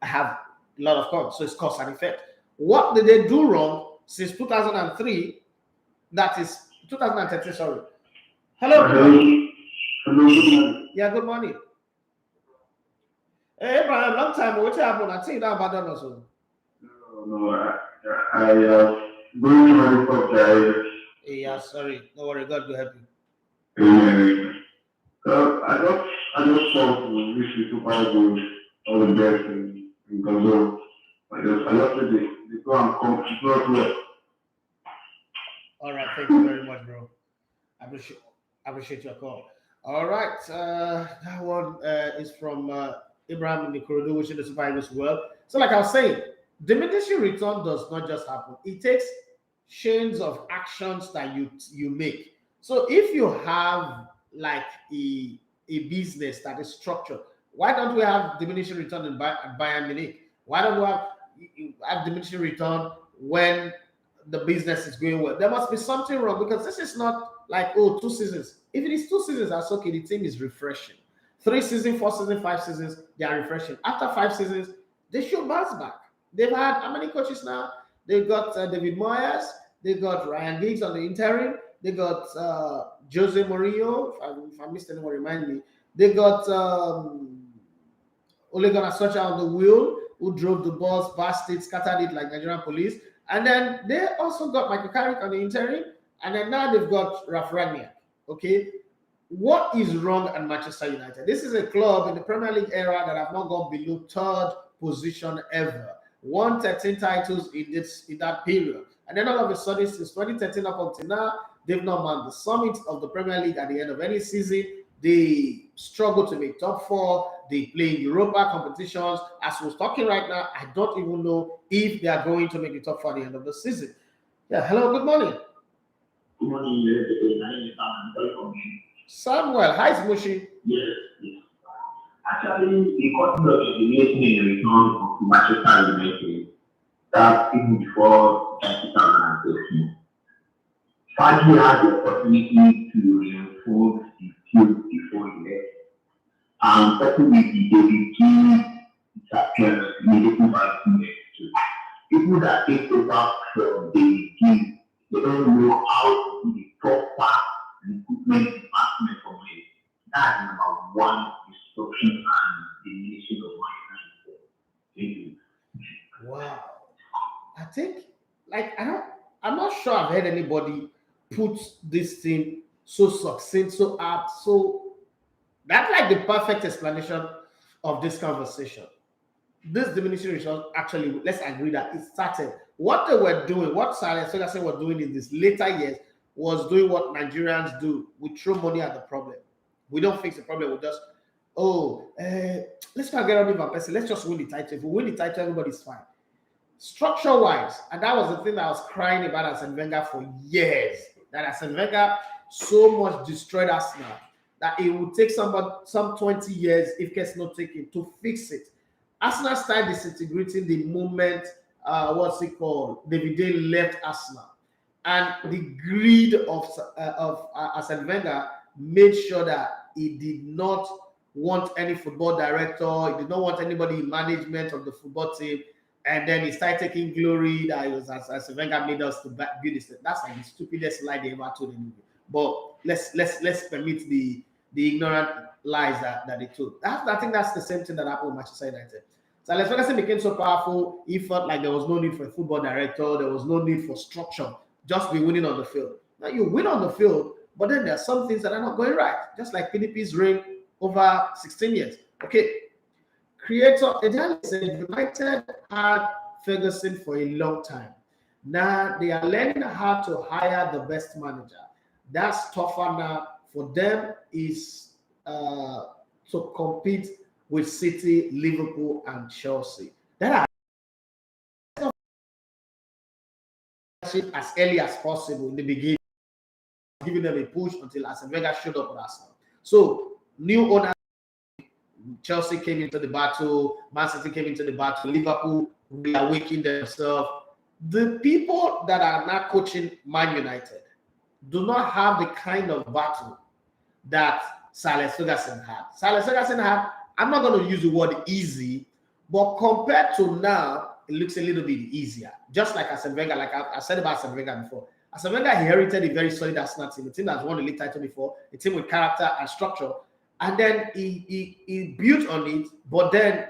I have a lot of corn. So it's cause and effect. What did they do wrong since 2003? That is 2013, sorry. Hello. Hello. Yeah, good morning. Hey, Abraham, long time. What happened? I think that about that also. No, I going to report. Yeah, sorry. No worry. God will help you. I just want to wish you Super Eagles all the best in Gazoo. I just said they go and come. It's not well. All right. Thank you very much, bro. I appreciate your call. All right. That one is from Ibrahim in the corridor, wishing the Super Eagles well. So, like I was saying, diminishing return does not just happen. It takes chains of actions that you make. So if you have like a business that is structured, why don't we have diminishing return at Bayern Munich? Why don't we have diminishing return when the business is going well? There must be something wrong, because this is not like, 2 seasons. If it is 2 seasons, that's okay. The team is refreshing. 3 seasons, 4 seasons, 5 seasons, they are refreshing. After 5 seasons, they should bounce back. They've had how many coaches now? They've got David Moyes. They've got Ryan Giggs on the interim. They got Jose Mourinho. If I missed anyone, remind me. They got Ole Gunnar Solskjaer on the wheel, who drove the balls past it, scattered it like Nigerian police. And then they also got Michael Carrick on the interim. And then now they've got Ralf Rangnick. Okay. What is wrong at Manchester United? This is a club in the Premier League era that have not gone below 3rd position ever. Won 13 titles in that period. And then all of a sudden, since 2013 up until now, they've not won the summit of the Premier League at the end of any season. They struggle to make top 4. They play in Europa competitions. As we're talking right now, I don't even know if they are going to make the top 4 at the end of the season. Yeah, hello, good morning. Good morning, Samuel, hi, Smushi. Yes. Actually, the concept of eliminating in the return of Manchester United that even before 2013. Fadi had the opportunity to reinforce the field before he left. And secondly, they became appearance immediately by to people that take over from the team. They don't know how to do the proper recruitment department from it. That's number one instruction and the nation of my country. Thank you. Wow. I think, I'm not sure I've heard anybody put this thing so succinct, so apt, so that's like the perfect explanation of this conversation. This diminishing returns, actually, let's agree that it started. What they were doing, what Alex Ferguson were doing in these later years was doing what Nigerians do. We throw money at the problem. We don't fix the problem. We just, let's not get rid of Van Persie. Let's just win the title. If we win the title, everybody's fine. Structure-wise, and that was the thing that I was crying about Arsene Wenger for years, that Arsene Wenger so much destroyed Arsenal that it would take some 20 years, if care's not taken, to fix it. Arsenal started disintegrating the moment, David left Arsenal. And the greed of Arsene Wenger made sure that he did not want any football director, he did not want anybody in management of the football team. And then he started taking glory that it was as Wenger made us to build this. That's like the stupidest lie they ever told anybody. But let's permit the ignorant lies that they told. I think that's the same thing that happened with Manchester United. So Alex Ferguson became so powerful, he felt like there was no need for a football director, there was no need for structure, just be winning on the field. Now you win on the field, but then there are some things that are not going right, just like PDP's reign over 16 years. Okay. Creator, United had Ferguson for a long time. Now they are learning how to hire the best manager. That's tougher now for them is to compete with City, Liverpool, and Chelsea. That are as early as possible in the beginning, giving them a push until Arsene Wenger showed up at Arsenal. So new owners. Chelsea came into the battle, Man City came into the battle, Liverpool reawakened themselves. The people that are now coaching Man United do not have the kind of battle that Sir Alex Ferguson had. Sir Alex Ferguson had, I'm not going to use the word easy, but compared to now, it looks a little bit easier. Just like Arsene Wenger, like I said about Arsene Wenger before. Arsene Wenger inherited a very solid Arsenal team, a team that's won the league title before, a team with character and structure. And then he built on it, but then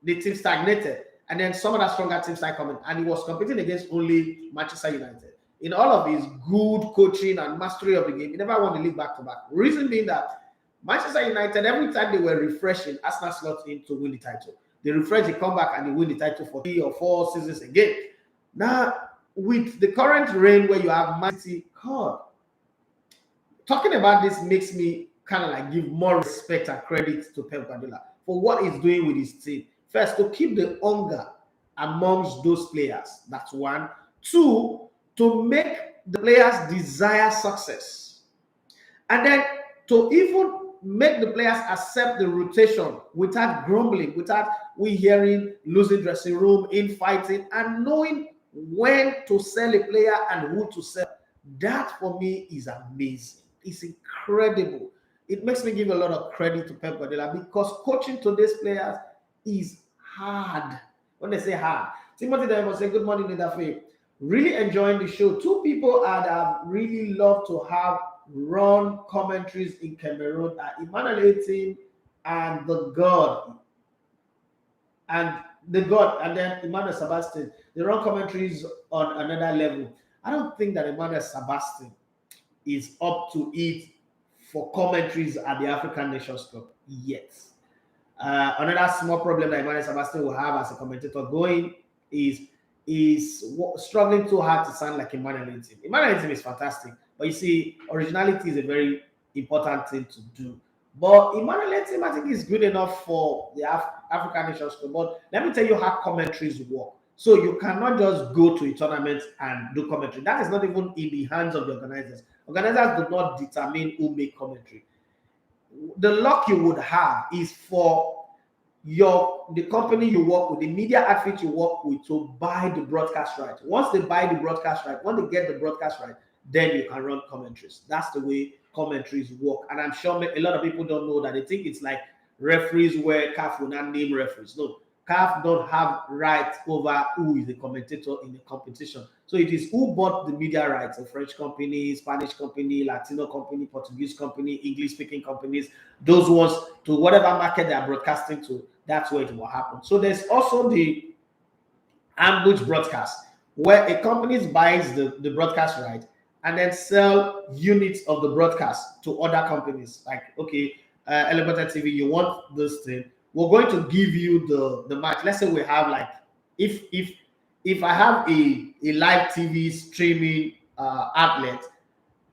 the team stagnated. And then some of the stronger teams started coming. And he was competing against only Manchester United. In all of his good coaching and mastery of the game, he never won the league back-to-back. Reason being that Manchester United, every time they were refreshing, Arsenal slot in to win the title. They refresh, they come back, and they win the title for 3 or 4 seasons again. Now, with the current reign where you have Man City, God, talking about this makes me kind of like give more respect and credit to Pep Guardiola for what he's doing with his team. First, to keep the hunger amongst those players. That's one. 2, to make the players desire success. And then to even make the players accept the rotation without grumbling, without we hearing losing dressing room, infighting, and knowing when to sell a player and who to sell. That for me is amazing. It's incredible. It makes me give a lot of credit to Pep Guardiola because coaching today's players is hard. When they say hard, Timothy Diamond say, good morning, Nidafe. Really enjoying the show. 2 people that I really love to have run commentaries in Cameroon are Emmanuel Etim and the God. And then Emmanuel Sebastian. They run commentaries on another level. I don't think that Emmanuel Sebastian is up to it for commentaries at the African Nations Cup yet. Another small problem that Emmanuel Sebastian will have as a commentator going is struggling too hard to sound like Emmanuel Etim. Emmanuel Etim is fantastic, but you see, originality is a very important thing to do. But Emmanuel Etim, I think, is good enough for the African Nations Cup. But let me tell you how commentaries work. So you cannot just go to a tournament and do commentary. That is not even in the hands of the organizers. Organizers do not determine who make commentary. The luck you would have is for the company you work with, the media outfit you work with, to buy the broadcast right. Once they buy the broadcast right, once they get the broadcast right, then you can run commentaries. That's the way commentaries work. And I'm sure a lot of people don't know that. They think it's like referees where CAF will not name referees. No. CAF don't have rights over who is the commentator in the competition. So it is who bought the media rights, a French company, Spanish company, Latino company, Portuguese company, English-speaking companies, those ones to whatever market they are broadcasting to, that's where it will happen. So there's also the ambush broadcast, where a company buys the broadcast right and then sell units of the broadcast to other companies. Like, okay, Elegbete TV, you want this thing, we're going to give you the match. Let's say we have like, if I have a live TV streaming outlet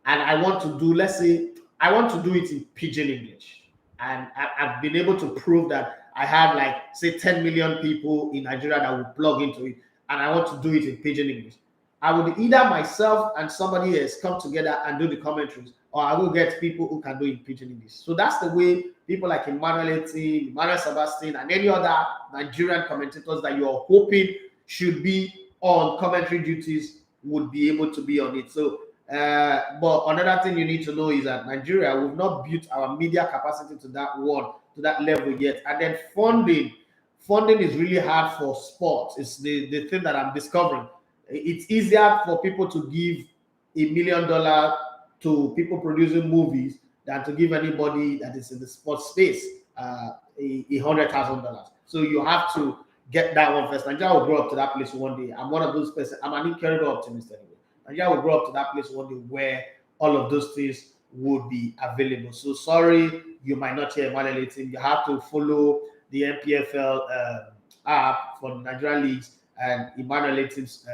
and I want to do, let's say, I want to do it in pidgin English, and I've been able to prove that I have like, say, 10 million people in Nigeria that will plug into it, and I want to do it in pidgin English. I would either myself and somebody else come together and do the commentaries, or I will get people who can do it in pidgin English. So that's the way people like Emmanuel Sebastian, and any other Nigerian commentators that you're hoping should be on commentary duties would be able to be on it. So, but another thing you need to know is that Nigeria, we've not built our media capacity to that level yet. And then funding is really hard for sports. It's the thing that I'm discovering. It's easier for people to give $1 million to people producing movies than to give anybody that is in the sports space $100,000. So you have to get that one first. Nigeria will grow up to that place one day. I'm one of those persons. I'm an incredible optimist anyway. Nigeria will grow up to that place one day where all of those things would be available. So sorry, you might not hear Emmanuel team. You have to follow the NPFL app for the Nigerian leagues, and Emmanuel team's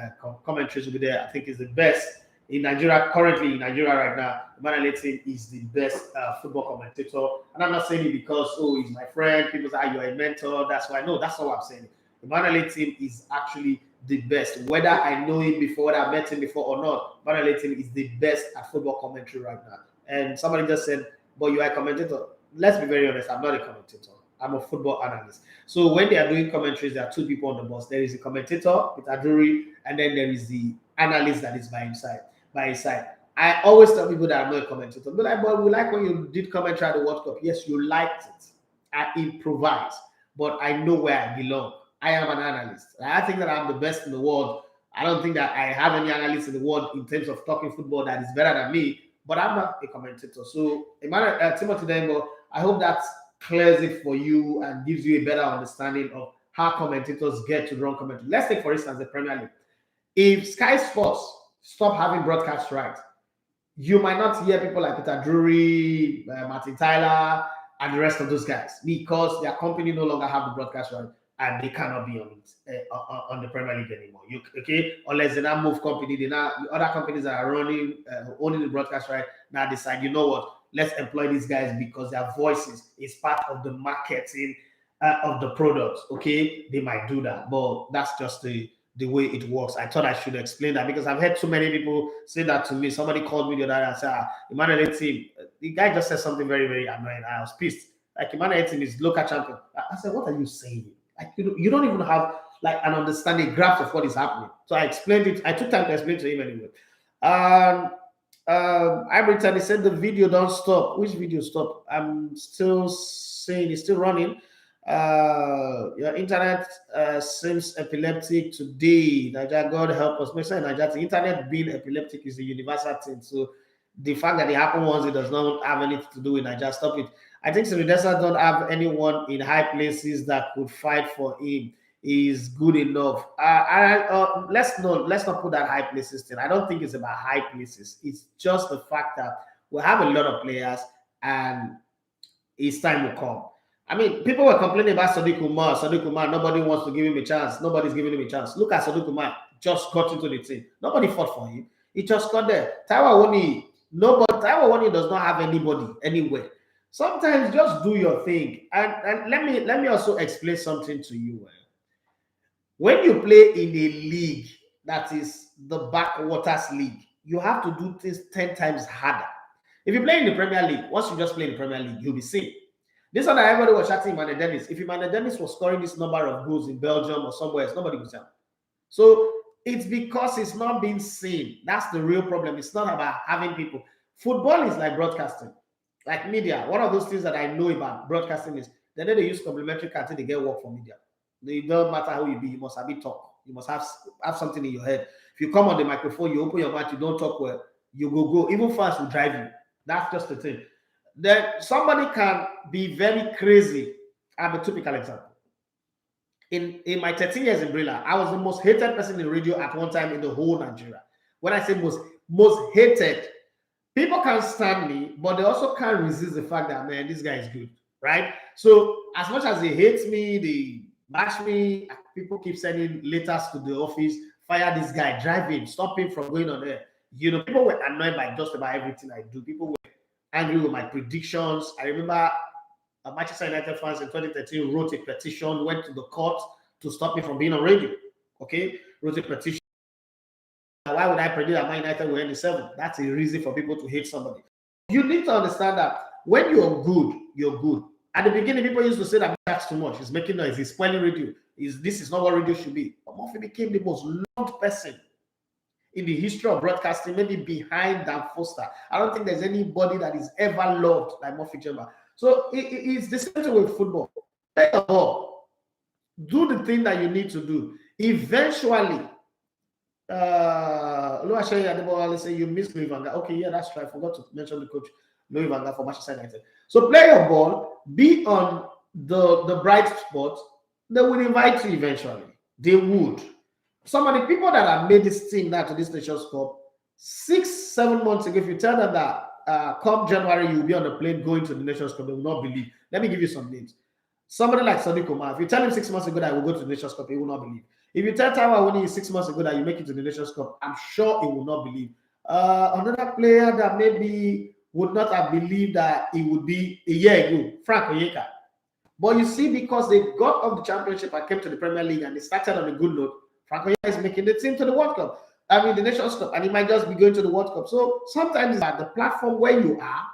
commentaries will be there. I think is the best in Nigeria currently. In Nigeria right now, Emmanuel team is the best football commentator. And I'm not saying it because he's my friend. People say you're a mentor. That's why. No, that's not what I'm saying. Emmanuel team is actually the best. Whether I know him before, whether I met him before or not, Emmanuel team is the best at football commentary right now. And somebody just said, "But you are a commentator." Let's be very honest. I'm not a commentator. I'm a football analyst. So when they are doing commentaries, there are two people on the bus. There is a commentator, Peter Drury, and then there is the analyst that is by his side. I always tell people that I'm not a commentator. But like, boy, we like when you did commentary at the World Cup. Yes, you liked it. I improvise, but I know where I belong. I am an analyst. I think that I'm the best in the world. I don't think that I have any analyst in the world in terms of talking football that is better than me, but I'm not a commentator. So, Timothy Dengo, I hope that clears it for you and gives you a better understanding of how commentators get to run commentary. Let's take, for instance, the Premier League. If Sky Sports stop having broadcast rights, you might not hear people like Peter Drury, Martin Tyler, and the rest of those guys because their company no longer have the broadcast rights and they cannot be on it on the Premier League anymore. Unless they now move company, other companies that are running owning the broadcast right now decide, you know what, let's employ these guys because their voices is part of the marketing of the products. Okay, they might do that, but that's just the way it works. I thought I should explain that because I've heard so many people say that to me. Somebody called me the other day and said, Emmanuel team, the guy just said something very, very annoying. I was pissed. Like, Emmanuel team is local champion. I said, what are you saying? Like, you don't even have like an understanding, grasp of what is happening. So I explained it. I took time to explain to him anyway. He said the video don't stop. Which video stop? I'm still saying it's still running. Your internet seems epileptic today. Nigeria, God help us. Make sure Nigeria, the internet being epileptic is a universal thing. So the fact that it happened once, it does not have anything to do with Nigeria. Stop it. I think Seridesa don't have anyone in high places that could fight for him. Is good enough. Let's not put that high places thing. I don't think it's about high places. It's just the fact that we have a lot of players and his time will come. I mean, people were complaining about Sadiq Umar. Nobody wants to give him a chance. Nobody's giving him a chance. Look at Sadiq Umar. Just got into the team. Nobody fought for him. He just got there. Taiwo Awoniyi does not have anybody anywhere. Sometimes just do your thing. And let me also explain something to you. When you play in a league that is the backwaters league, you have to do things 10 times harder. If you play in the Premier League, once you just play in the Premier League, you'll be seen. This one that everybody was chatting Emmanuel Dennis. If Emmanuel Dennis was scoring this number of goals in Belgium or somewhere else, nobody would tell. So it's because it's not being seen. That's the real problem. It's not about having people. Football is like broadcasting, like media. One of those things that I know about broadcasting is that they use complementary cards, they get work for media. It doesn't matter how you be, you must have it talk. You must have something in your head. If you come on the microphone, you open your mouth, you don't talk well, you go. Even fast will drive you. That's just the thing. Then somebody can be very crazy. I'm a typical example. In my 13 years in Brilla, I was the most hated person in radio at one time in the whole Nigeria. When I say most hated, people can't stand me, but they also can't resist the fact that, man, this guy is good, right? So as much as they hate me, they bash me, people keep sending letters to the office, fire this guy, drive him, stop him from going on there. You know, people were annoyed by just about everything I do. People were angry with my predictions. I remember Manchester United fans in 2013 wrote a petition, went to the court to stop me from being on radio. Okay, wrote a petition. Why would I predict that Man United will end in 7? That's a reason for people to hate somebody. You need to understand that when you're good, you're good. At the beginning, people used to say that that's too much. He's making noise. He's spoiling radio. This is not what radio should be. But Murphy became the most loved person in the history of broadcasting, maybe behind Dan Foster. I don't think there's anybody that is ever loved like Murphy Jemba. So it's the same thing with football. Play the ball. Do the thing that you need to do. Eventually, say you miss Louis Van Gaal. Okay, yeah, that's true. I forgot to mention the coach Louis Van Gaal for Manchester United. So play your ball, be on the bright spot. They will invite you eventually. They would. Some of the people that have made this team now to this Nations Cup 6-7 months ago, if you tell them that come January you'll be on a plane going to the Nations Cup, they will not believe. Let me give you some names. Somebody like Sadiq Omar, if you tell him 6 months ago that I will go to the Nations Cup, he will not believe. If you tell Taiwo Awoniyi 6 months ago that you make it to the Nations Cup, I'm sure he will not believe. Another player that maybe would not have believed that it would be a year ago, Frank Onyeka. But you see, because they got off the championship and came to the Premier League and they started on a good note, Frank Onyeka is making the team to the World Cup. I mean, the Nations Cup, and he might just be going to the World Cup. So sometimes it's at the platform where you are,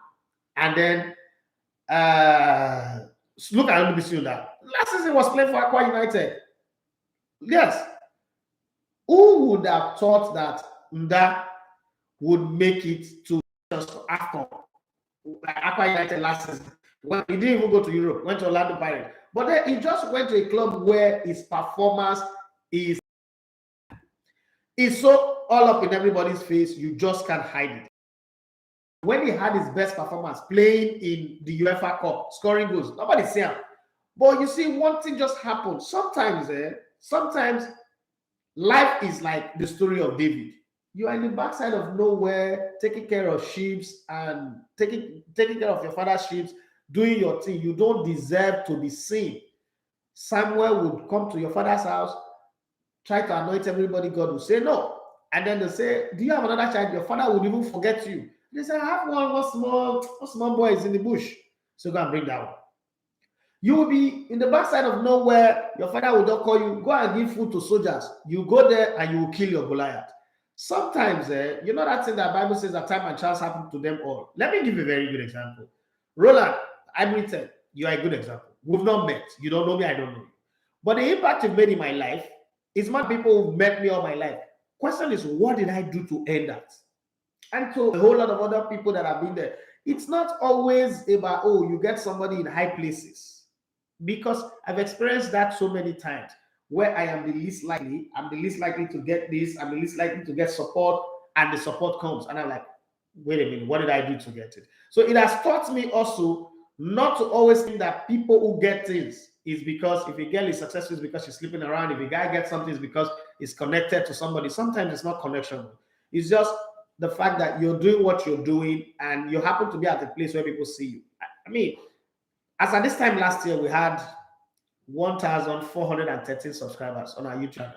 and then look at NBC that. Last season was playing for Aqua United. Yes. Who would have thought that Nda would make it to Aqua United last season? Well, he didn't even go to Europe, went to Orlando Pirates. But then he just went to a club where his performance is so all up in everybody's face, you just can't hide it. When he had his best performance playing in the UEFA Cup, scoring goals, nobody see him. But you see, one thing just happened. Sometimes life is like the story of David. You are in the backside of nowhere, taking care of sheep and taking care of your father's sheep, doing your thing. You don't deserve to be seen. Samuel would come to your father's house, try to anoint everybody. God will say no. And then they say, do you have another child? Your father would even forget you. They say, I have one small boy is in the bush. So go and bring that one. You will be in the backside of nowhere. Your father will not call you. Go and give food to soldiers. You go there and you will kill your Goliath. Sometimes, you know that thing that Bible says that time and chance happen to them all. Let me give you a very good example. Roland, I'm written. You are a good example. We've not met. You don't know me. I don't know you. But the impact you've made in my life is not people who've met me all my life. Question is, what did I do to end that? And to a whole lot of other people that have been there, it's not always about, oh, you get somebody in high places. Because I've experienced that so many times where I am the least likely, I'm the least likely to get this, I'm the least likely to get support, and the support comes. And I'm like, wait a minute, what did I do to get it? So it has taught me also not to always think that people who get things is because if a girl is successful, it's because she's sleeping around. If a guy gets something, it's because it's connected to somebody. Sometimes it's not connection. It's just the fact that you're doing what you're doing and you happen to be at a place where people see you. I mean, as at this time last year, we had 1,413 subscribers on our YouTube channel.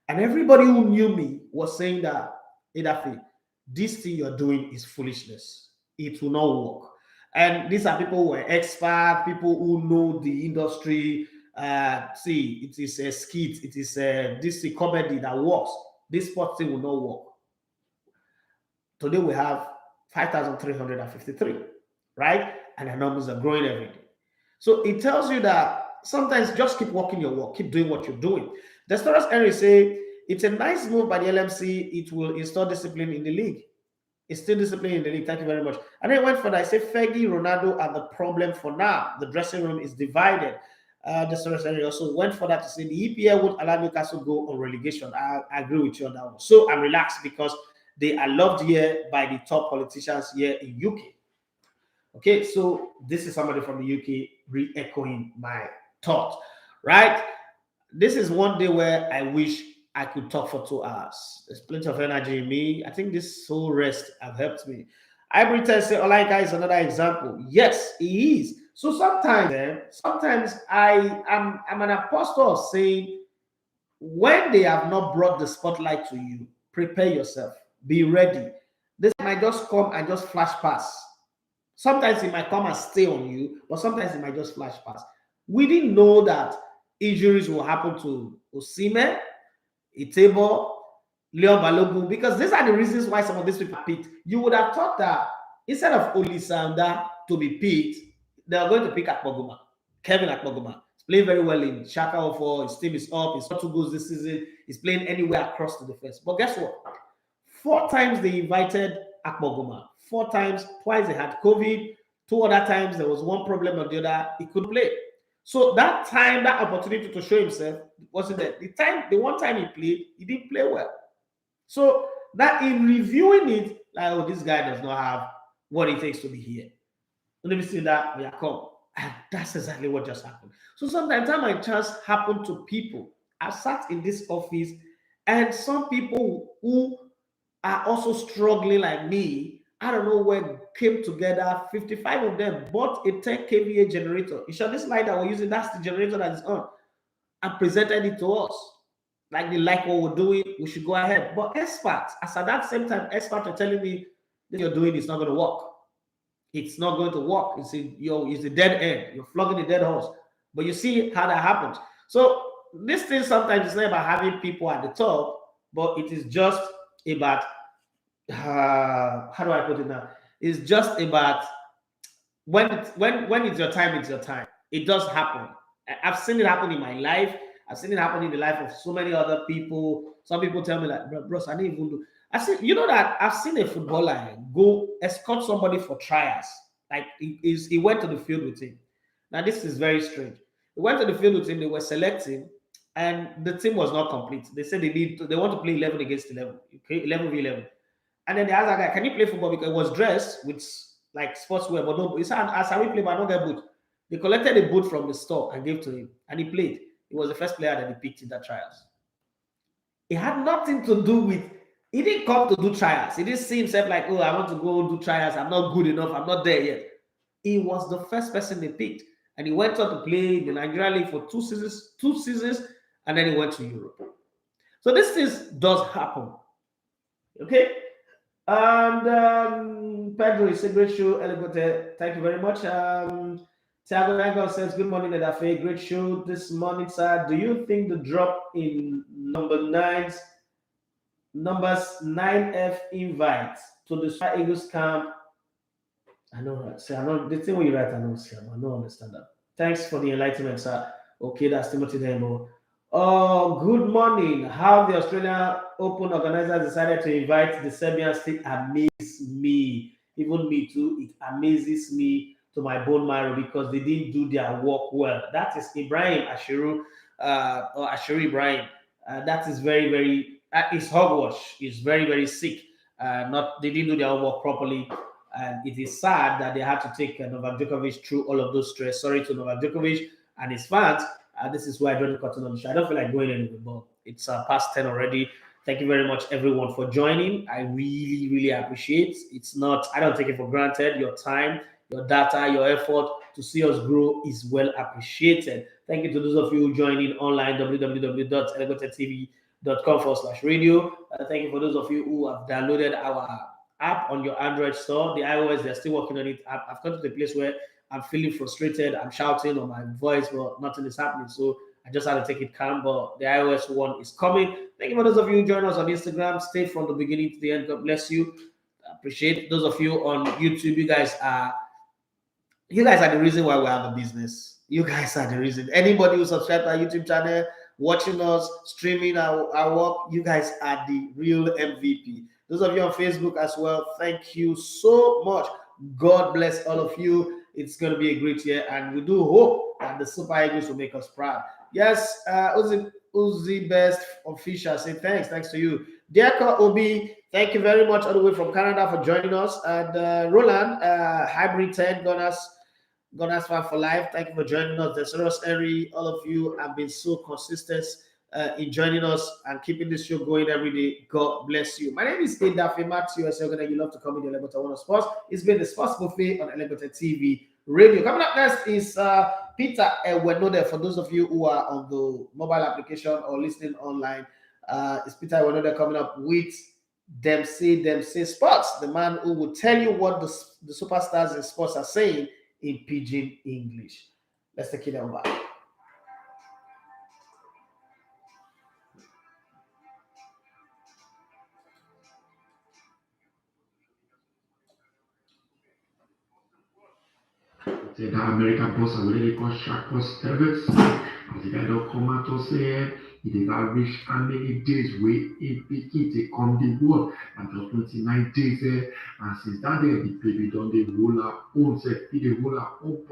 And everybody who knew me was saying that, Edafe, this thing you're doing is foolishness. It will not work. And these are people who are experts, people who know the industry. See, it is a skit, it is this comedy that works. This sport thing will not work. Today we have 5,353, right? And the numbers are growing every day. So it tells you that sometimes just keep walking your walk, keep doing what you're doing. The Stories Henry say it's a nice move by the LMC. It will install discipline in the league. It's still discipline in the league. Thank you very much. And then went for that. I say Fergie, Ronaldo are the problem for now. The dressing room is divided. Just also went further to say the EPL would allow Newcastle go on relegation. I agree with you on that one. So I'm relaxed because they are loved here by the top politicians here in UK. Okay, so this is somebody from the UK re-echoing my thought, right? This is one day where I wish I could talk for 2 hours. There's plenty of energy in me. I think this whole rest have helped me. Ivory say Olaika is another example. Yes, he is. So sometimes I'm an apostle of saying, when they have not brought the spotlight to you, prepare yourself. Be ready. This might just come and just flash past. Sometimes it might come and stay on you, but sometimes it might just flash past. We didn't know that injuries will happen to Osimhen, Itebo, Leon Balogun, because these are the reasons why some of these people are picked. You would have thought that instead of Olisanda to be picked, they are going to pick Akpoguma, Kevin Akpoguma. He's playing very well in Shaka 04. His team is up. He's got 2 goals this season. He's playing anywhere across the defense. But guess what? 4 times they invited Akpoguma. 4 times, twice they had COVID. 2 other times there was one problem or the other. He couldn't play. So that time, that opportunity to show himself wasn't there. The one time he played, he didn't play well. So that in reviewing it, like, oh, this guy does not have what it takes to be here. Let me see that. Yeah, come. And that's exactly what just happened. So sometimes that might just happen to people. I sat in this office, and some people who are also struggling like me, I don't know where, came together. 55 of them bought a 10 kVA generator. You sure this light that we're using, that's the generator that is on, and presented it to us. Like they like what we're doing, we should go ahead. But experts, as at that same time, experts are telling me that you're doing is not going to work. It's not going to work. It's a dead end. You're flogging a dead horse. But you see how that happens. So this thing sometimes is not about having people at the top, but it is just about how do I put it now? It's just about when it's your time, it's your time. It does happen. I've seen it happen in my life. I've seen it happen in the life of so many other people. Some people tell me like, bros, I didn't even do. I see, you know that I've seen a footballer go escort somebody for trials. Like he went to the field with him. Now this is very strange. He went to the field with him. They were selecting, and the team was not complete. They said they want to play 11 against 11, okay, 11v11. And then they asked that guy, can you play football? Because he was dressed with like sportswear, but no. He said, as I will play, but I don't get boot. They collected a boot from the store and gave to him, and he played. He was the first player that he picked in that trials. It had nothing to do with, he didn't come to do trials. He didn't see himself like, oh, I want to go do trials. I'm not good enough. I'm not there yet. He was the first person they picked. And he went on to play in the Nigerian League for 2 seasons, and then he went to Europe. So this does happen. Okay? And Pedro, it's a great show. Thank you very much. Thiago Nago says, good morning, Edafe. Great show this morning, sir. Do you think the drop in numbers 9F invites to the Super Eagles camp? I know, sir. I know the thing when you write, I know, sir. I don't understand that. Thanks for the enlightenment, sir. Okay, that's Timothy Dembo. Oh, good morning. How the Australian Open organizers decided to invite the Serbian state amazes me. Even me too. It amazes me to my bone marrow because they didn't do their work well. That is Ibrahim Ashiru, or Ashiru Ibrahim. That is very, very, it's hogwash. It's very, very sick. They didn't do their work properly. And it is sad that they had to take Novak Djokovic through all of those stress. Sorry to Novak Djokovic and his fans. This is why I joined the curtain on the show. I don't feel like going anywhere, but it's past 10 already. Thank you very much, everyone, for joining. I really, really appreciate it. I don't take it for granted. Your time, your data, your effort to see us grow is well appreciated. Thank you to those of you joining online, www.elegbettetv.com/radio. Thank you for those of you who have downloaded our app on your Android store. The iOS, they're still working on it. I've come to the place where I'm feeling frustrated. I'm shouting on my voice, but nothing is happening. So I just had to take it calm. But the iOS one is coming. Thank you for those of you who join us on Instagram. Stay from the beginning to the end. God bless you. I appreciate those of you on YouTube. You guys are the reason why we have a business. You guys are the reason. Anybody who subscribed to our YouTube channel, watching us, streaming our work, you guys are the real MVP. Those of you on Facebook as well, thank you so much. God bless all of you. It's going to be a great year, and we do hope and the Super Eagles will make us proud. Yes, Uzi Best Official, say thanks to you. Diako Obi, thank you very much all the way from Canada for joining us. And Roland, Hybrid 10, Gunners fan for life, thank you for joining us. Thesaurus Eri, all of you have been so consistent in joining us and keeping this show going every day. God bless you. My name is Daffy Matthew. You love to come in the Elegbete One Sports. It's been the Sports Buffet on Elegbete TV Radio. Coming up next is Peter Ewenode. For those of you who are on the mobile application or listening online, it's Peter Ewenode coming up with Dempsey Sports, the man who will tell you what the superstars in sports are saying in pidgin English. Let's take it over. C'est dans l'Amérique boss avec les coachs chaque poste service. As the guy don't come out to say it is a rich and many days way in Peking to come the world and just 29 days and since that day the baby done the roller own set the roller own